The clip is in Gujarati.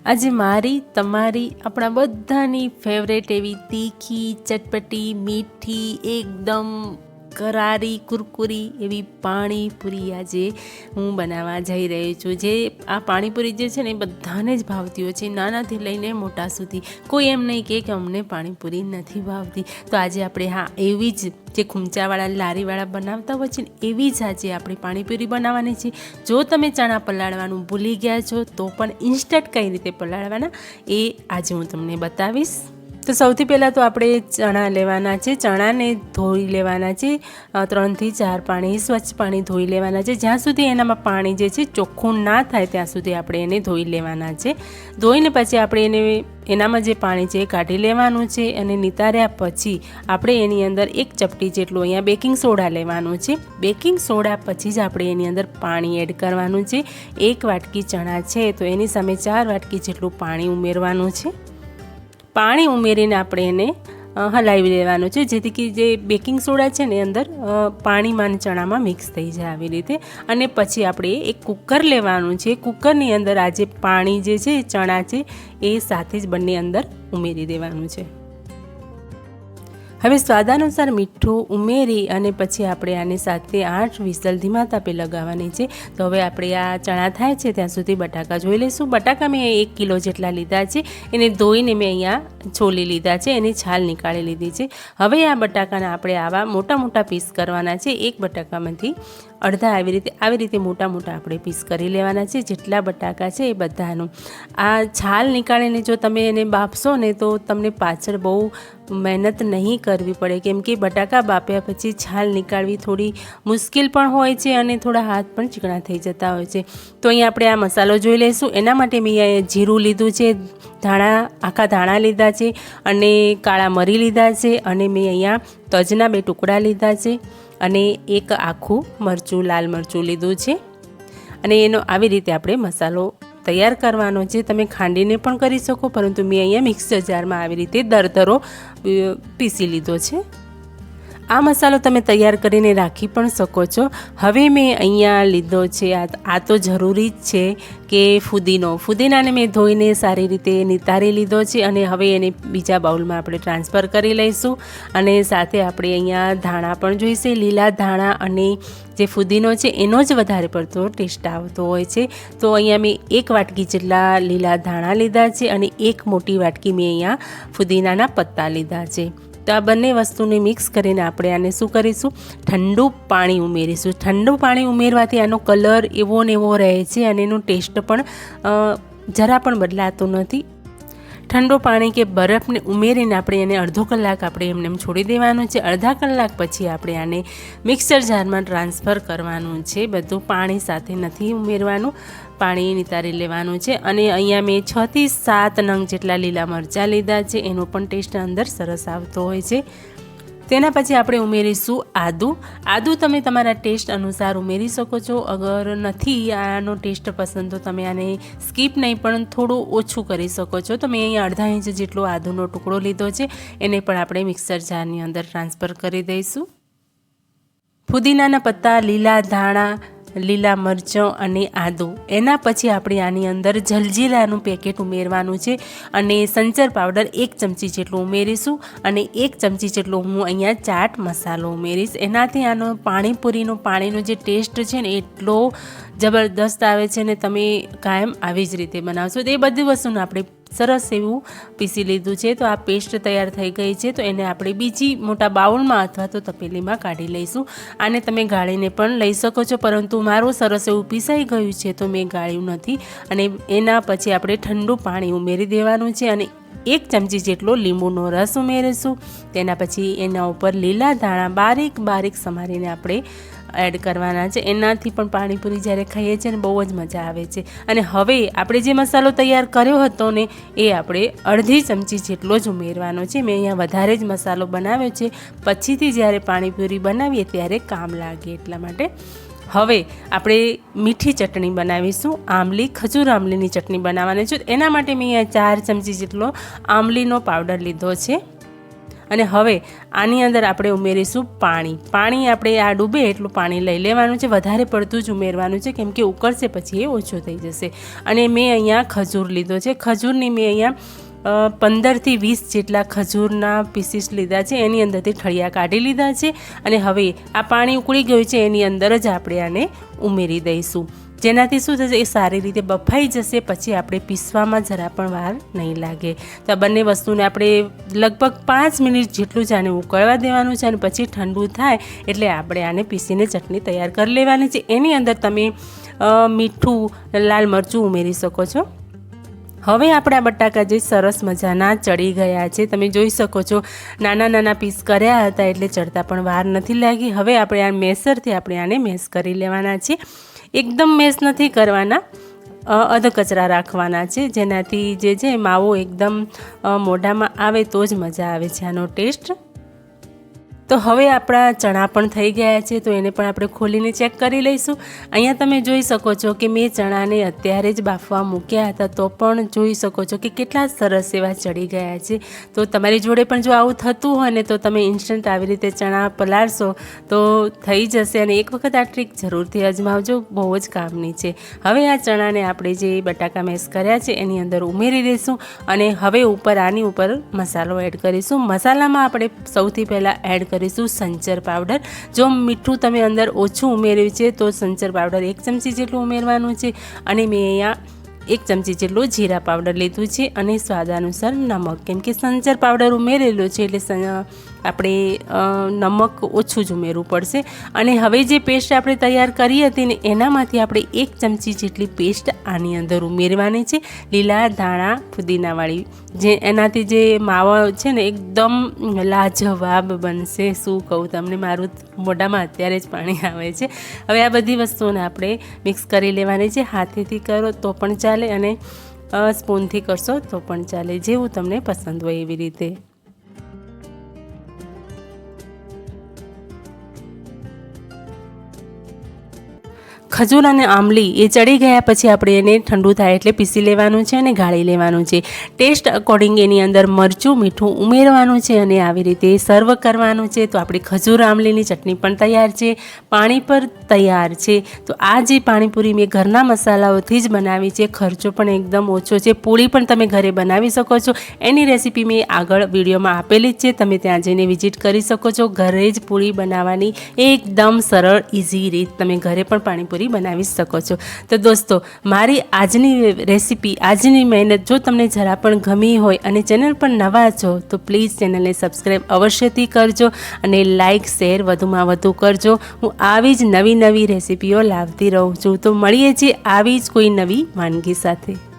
આજે મારી તમારી આપણા બધાની ફેવરેટ એવી તીખી ચટપટી મીઠી એકદમ કરારી કુરકુરી એવી પાણીપુરી આજે હું બનાવવા જઈ રહી છું। જે આ પાણીપુરી જે છે ને એ બધાને જ ભાવતી હોય છે, નાનાથી લઈને મોટા સુધી। કોઈ એમ નહીં કે અમને પાણીપુરી નથી ભાવતી। તો આજે આપણે હા એવી જ જે ખૂંચાવાળા લારીવાળા બનાવતા હોય છે ને એવી જ આજે આપણે પાણીપુરી બનાવવાની છે। જો તમે ચણા પલાળવાનું ભૂલી ગયા છો તો પણ ઇન્સ્ટન્ટ કઈ રીતે પલાળવાના એ આજે હું તમને બતાવીશ। તો સૌથી પહેલાં તો આપણે ચણા લેવાના છે, ચણાને ધોઈ લેવાના છે, 3 થી 4 પાણી સ્વચ્છ પાણી ધોઈ લેવાના છે। જ્યાં સુધી એનામાં પાણી જે છે ચોખ્ખું ના થાય ત્યાં સુધી આપણે એને ધોઈ લેવાના છે। ધોઈને પછી આપણે એનામાં જે પાણી છે એ કાઢી લેવાનું છે અને નિતાર્યા પછી આપણે એની અંદર 1 ચપટી જેટલું અહીંયા બેકિંગ સોડા લેવાનું છે। બેકિંગ સોડા પછી જ આપણે એની અંદર પાણી એડ કરવાનું છે। 1 વાટકી ચણા છે તો એની સામે 4 વાટકી જેટલું પાણી ઉમેરવાનું છે। પાણી ઉમેરીને આપણે એને હલાવી લેવાનું છે, જેથી કે જે બેકિંગ સોડા છે ને અંદર પાણીમાં અને ચણામાં મિક્સ થઈ જાય આવી રીતે। અને પછી આપણે એક કુકર લેવાનું છે, કુકરની અંદર આ જે પાણી જે છે ચણા છે એ સાથે જ બંને અંદર ઉમેરી દેવાનું છે। હવે સ્વાદાનુસાર મીઠું ઉમેરી અને પછી આપણે આની સાથે 8 વિસલ ધીમા તાપે લગાવવાની છે। તો હવે આપણે આ ચણા થાય છે ત્યાં સુધી બટાકા જોઈ લઈશું। બટાકા મેં 1 કિલો જેટલા લીધા છે, એને ધોઈને મેં અહીંયા છોલી લીધા છે, એની છાલ નીકાળી લીધી છે। હવે આ બટાકાના આપણે આવા મોટા મોટા પીસ કરવાના છે। એક બટાકામાંથી અડધા આવી રીતે મોટા મોટા આપણે પીસ કરી લેવાના છે। જેટલા બટાકા છે એ બધાનું આ છાલ નીકાળીને જો તમે એને બાફશો ને તો તમને પાછળ બહુ મહેનત નહીં કરવી પડે, કેમ કે બટાકા બાફ્યા પછી છાલ નીકાળવી થોડી મુશ્કેલ પણ હોય છે અને થોડા હાથ પણ ચીકણા થઈ જતા હોય છે। તો અહીંયા આપણે આ મસાલો જોઈ લઈશું। એના માટે મેં અહીંયા જીરું લીધું છે, આખા ધાણા લીધા છે અને કાળા મરી લીધા છે અને મેં અહીંયા તજના 2 ટુકડા લીધા છે અને એક આખું મરચું લાલ મરચું લીધું છે અને એનો આવી રીતે આપણે મસાલો તૈયાર કરવાનો છે। તમે ખાંડીને પણ કરી શકો, પરંતુ મેં અહીંયા મિક્સર જારમાં આવી રીતે દરદરો પીસી લીધો છે। આ મસાલો તમે તૈયાર કરીને રાખી પણ શકો છો। હવે મેં અહીંયા લીધો છે આ તો જરૂરી જ છે કે ફુદીનાને મેં ધોઈને સારી રીતે નિતારી લીધો છે અને હવે એને બીજા બાઉલમાં આપણે ટ્રાન્સફર કરી લઈશું। અને સાથે આપણે અહીંયા ધાણા પણ જોઈશે, લીલા ધાણા અને જે ફુદીનો છે એનો જ વધારે પડતો ટેસ્ટ આવતો હોય છે। તો અહીંયા મેં 1 વાટકી જેટલા લીલા ધાણા લીધા છે અને 1 મોટી વાટકી મેં અહીંયા ફુદીનાના પત્તા લીધા છે। તો આ બંને વસ્તુને મિક્સ કરીને આપણે આને શું કરીશું, ઠંડુ પાણી ઉમેરીશું। ઠંડુ પાણી ઉમેરવાથી આનો કલર એવો ને એવો રહે છે અને એનો ટેસ્ટ પણ જરા પણ બદલાતો નથી। ઠંડુ પાણી કે બરફને ઉમેરીને આપણે એને અડધો કલાક આપણે એમને છોડી દેવાનું છે। અડધા કલાક પછી આપણે આને મિક્સર જારમાં ટ્રાન્સફર કરવાનું છે। બધું પાણી સાથે નથી ઉમેરવાનું, પાણી નિતારી લેવાનું છે। અને અહીંયા મેં 6 થી 7 નંગ જેટલા લીલા મરચાં લીધા છે, એનો પણ ટેસ્ટ અંદર સરસ આવતો હોય છે। તેના પછી આપણે ઉમેરીશું આદું તમે તમારા ટેસ્ટ અનુસાર ઉમેરી શકો છો। અગર નથી આનો ટેસ્ટ પસંદ તો તમે આને સ્કીપ નહીં પણ થોડું ઓછું કરી શકો છો। તો મેં અહીંયા અડધા ઇંચ જેટલો આદુનો ટુકડો લીધો છે, એને પણ આપણે મિક્સર જારની અંદર ટ્રાન્સફર કરી દઈશું। ફુદીનાના પત્તા, લીલા ધાણા, લીલા મરચાં અને આદું, એના પછી આપણે આની અંદર જલજીરાનું પેકેટ ઉમેરવાનું છે અને સંચર પાવડર 1 ચમચી જેટલું ઉમેરીશું અને 1 ચમચી જેટલો હું અહીંયા ચાટ મસાલો ઉમેરીશ। એનાથી આનો પાણીપુરીનો જે ટેસ્ટ છે ને એટલો જબરદસ્ત આવે છે ને તમે કાયમ આવી જ રીતે બનાવશો। તો એ બધી વસ્તુને આપણે સરસ એવું પીસી લીધું છે। તો આ પેસ્ટ તૈયાર થઈ ગઈ છે, તો એને આપણે બીજી મોટા બાઉલમાં અથવા તો તપેલીમાં કાઢી લઈશું। આને તમે ગાળીને પણ લઈ શકો છો, પરંતુ મારું સરસ એવું પીસાઈ ગયું છે તો મેં ગાળ્યું નથી। અને એના પછી આપણે ઠંડુ પાણી ઉમેરી દેવાનું છે અને 1 ચમચી જેટલો લીંબુનો રસ ઉમેરીશું। તેના પછી એના ઉપર લીલા ધાણા બારીક સમારીને આપણે એડ કરવાના છે। એનાથી પણ પાણીપુરી જ્યારે ખાઈએ છીએ ને બહુ જ મજા આવે છે। અને હવે આપણે જે મસાલો તૈયાર કર્યો હતો ને એ આપણે અડધી ચમચી જેટલો જ ઉમેરવાનો છે। મેં અહીંયા વધારે જ મસાલો બનાવ્યો છે, પછીથી જ્યારે પાણીપુરી બનાવીએ ત્યારે કામ લાગે એટલા માટે। હવે આપણે મીઠી ચટણી બનાવીશું, ખજૂર આમલીની ચટણી બનાવવાની છે। એના માટે મેં અહીંયા 4 ચમચી જેટલો આમલીનો પાવડર લીધો છે અને હવે આની અંદર આપણે ઉમેરીશું પાણી આપણે આ ડૂબે એટલું પાણી લઈ લેવાનું છે, વધારે પડતું જ ઉમેરવાનું છે કેમ કે ઉકળશે પછી એ ઓછો થઈ જશે। અને મેં અહીંયા ખજૂર લીધો છે, ખજૂરની મેં અહીંયા 15 થી 20 જેટલા ખજૂરના પીસીસ લીધા છે, એની અંદરથી ઠળિયા કાઢી લીધા છે। અને હવે આ પાણી ઉકળી ગયું છે એની અંદર જ આપણે આને ઉમેરી દઈશું, જેનાથી શું થશે એ સારી રીતે બફાઈ જશે, પછી આપણે પીસવામાં જરા પણ વાર નહીં લાગે। તો આ બંને વસ્તુને આપણે લગભગ 5 મિનિટ જેટલું જ આને ઉકળવા દેવાનું છે અને પછી ઠંડુ થાય એટલે આપણે આને પીસીને ચટણી તૈયાર કરી લેવાની છે। એની અંદર તમે મીઠું, લાલ મરચું ઉમેરી શકો છો। હવે આપણા બટાકા જે સરસ મજાના ચડી ગયા છે, તમે જોઈ શકો છો નાના નાના પીસ કર્યા હતા એટલે ચડતા પણ વાર નથી લાગી। હવે આપણે આ મેસરથી આપણે આને મેશ કરી લેવાના છે, એકદમ મેશ નથી કરવાના, અધકચરા રાખવાના છે, જેનાથી જે છે માવો એકદમ મોઢામાં આવે તો જ મજા આવે છે આનો ટેસ્ટ। તો હવે આપણા ચણા પણ થઈ ગયા છે, તો એને પણ આપણે ખોલીને ચેક કરી લઈશું। અહીંયા તમે જોઈ શકો છો કે મેં ચણાને અત્યારે જ બાફવા મૂક્યા હતા, તો પણ જોઈ શકો છો કે કેટલા સરસ એવા ચડી ગયા છે। તો તમારી જોડે પણ જો આવું થતું હોય ને તો તમે ઇન્સ્ટન્ટ આવી રીતે ચણા પલાળશો તો થઈ જશે, અને એક વખત આ ટ્રીક જરૂરથી અજમાવજો, બહુ જ કામની છે। હવે આ ચણાને આપણે જે બટાકા મેશ કર્યા છે એની અંદર ઉમેરી દઈશું, અને હવે આની ઉપર મસાલો એડ કરીશું। મસાલામાં આપણે સૌથી પહેલાં એડ કરીશું સંચર પાવડર। જો મીઠું તમે અંદર ઓછું ઉમેર્યું છે તો સંચર પાવડર 1 ચમચી જેટલું ઉમેરવાનું છે, અને મેં અહીંયા 1 ચમચી જેટલું જીરા પાવડર લીધું છે, અને સ્વાદ અનુસાર નમક, કેમ કે સંચર પાવડર ઉમેરેલું છે એટલે આપણે નમક ઓછું જ ઉમેરવું પડશે। અને હવે જે પેસ્ટ આપણે તૈયાર કરી હતી ને એનામાંથી આપણે 1 ચમચી જેટલી પેસ્ટ આની અંદર ઉમેરવાની છે, લીલા ધાણા ફુદીનાવાળી, જે એનાથી જે માવો છે ને એકદમ લાજવાબ બનશે। શું કહું તમને, મારું મોઢામાં અત્યારે જ પાણી આવે છે। હવે આ બધી વસ્તુઓને આપણે મિક્સ કરી લેવાની છે, હાથેથી કરો તો પણ ચાલે અને સ્પૂનથી કરશો તો પણ ચાલે, જેવું તમને પસંદ હોય એવી રીતે। ખજૂર અને આંબલી એ ચડી ગયા પછી આપણે એને ઠંડુ થાય એટલે પીસી લેવાનું છે અને ગાળી લેવાનું છે। ટેસ્ટ અકોર્ડિંગ એની અંદર મરચું, મીઠું ઉમેરવાનું છે અને આવી રીતે સર્વ કરવાનું છે। તો આપણી ખજૂર આંબલીની ચટણી પણ તૈયાર છે, પાણી પર તૈયાર છે। તો આ જે પાણીપુરી મેં ઘરના મસાલાઓથી જ બનાવી છે, ખર્ચો પણ એકદમ ઓછો છે, પૂરી પણ તમે ઘરે બનાવી શકો છો। એની રેસીપી મેં આગળ વિડીયોમાં આપેલી જ છે, તમે ત્યાં જઈને વિઝિટ કરી શકો છો। ઘરે જ પૂરી બનાવવાની એકદમ સરળ ઇઝી રીત, તમે ઘરે પણ પાણીપુરી બનાવી શકો છો। તો દોસ્તો, મારી આજની રેસીપી, આજની મહેનત જો તમને જરા પણ ગમી હોય અને ચેનલ પર નવા છો તો પ્લીઝ ચેનલને સબસ્ક્રાઈબ અવશ્યથી કરજો અને લાઇક શેર વધુમાં વધુ કરજો। હું આવી જ નવી રેસીપીઓ લાવતી રહું છું, તો મળીએ છીએ આવી જ કોઈ નવી વાનગી સાથે।